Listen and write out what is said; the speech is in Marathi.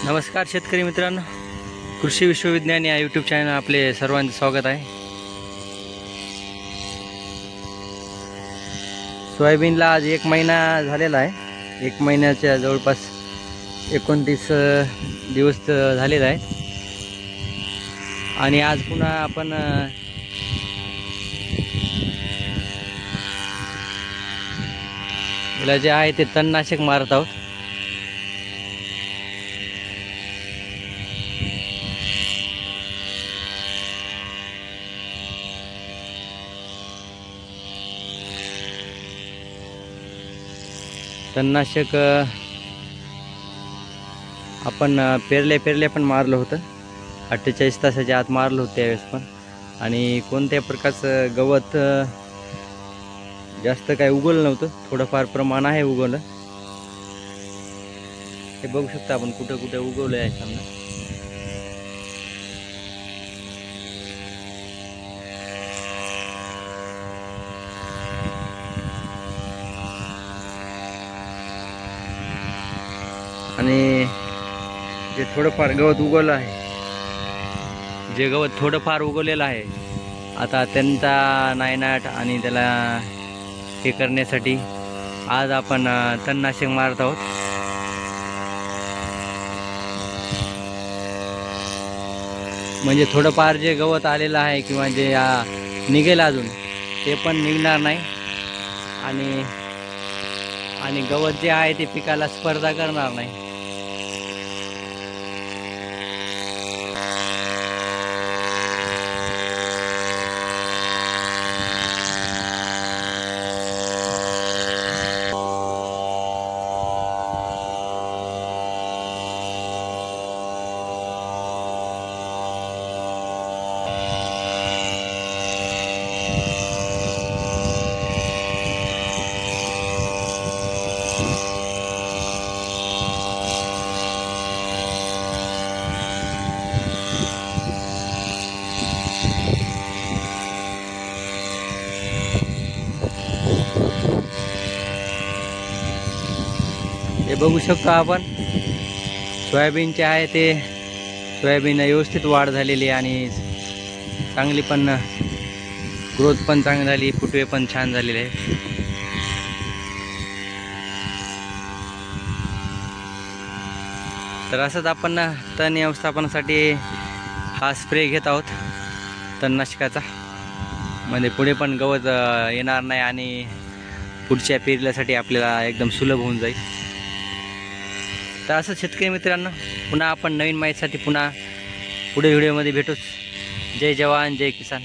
नमस्कार शेतकरी मित्रांनो, कृषी विश्वविज्ञान या यूट्यूब चॅनल आपले सर्वांचे स्वागत आहे। सोयाबीनला आज 1 महिना झालेला आहे। 1 महिन्याच्या जवळपास 29 दिवस झालेला आहे आणि आज पुन्हा आपण याला जे आहे ते तणनाशक मारत आहोत। तणनाशक आपण पेरले पण मारलं होतं, 48 तासाच्या आत मारलं होतं त्यावेळेस पण। आणि कोणत्या प्रकारचं गवत जास्त काय उगवलं नव्हतं, थोडंफार प्रमाण आहे उगवलं। हे बघू शकता आपण कुठं कुठं उगवलं आहे समजा। आणि जे थोडंफार गवत उगवलं आहे, जे गवत थोडंफार उगवलेलं आहे, आता त्यांचा नायनाट आणि त्याला हे करण्यासाठी आज आपण तणनाशक मारत आहोत। म्हणजे थोडंफार जे गवत आलेलं आहे किंवा जे निघेल अजून ते पण निघणार नाही आणि गवत जे आहे ते पिकाला स्पर्धा करणार नाही। हे बघू शकतो आपण, सोयाबीनचे आहे ते सोयाबीन व्यवस्थित वाढ झालेली आणि चांगली पण ग्रोथ पण चांगली झाली, फुटवे पण छान झालेले आहे। तर असंच आपण तण व्यवस्थापनासाठी हा स्प्रे घेत आहोत तणनाशकाचा, म्हणजे पुढे पण गवत येणार नाही आणि पुढच्या पेरल्यासाठी आपल्याला एकदम सुलभ होऊन जाईल। तर असं शेतकरी मित्रांनो, पुन्हा आपण नवीन माहितीसाठी पुन्हा पुढे व्हिडिओमध्ये भेटूच। जय जवान जय किसान।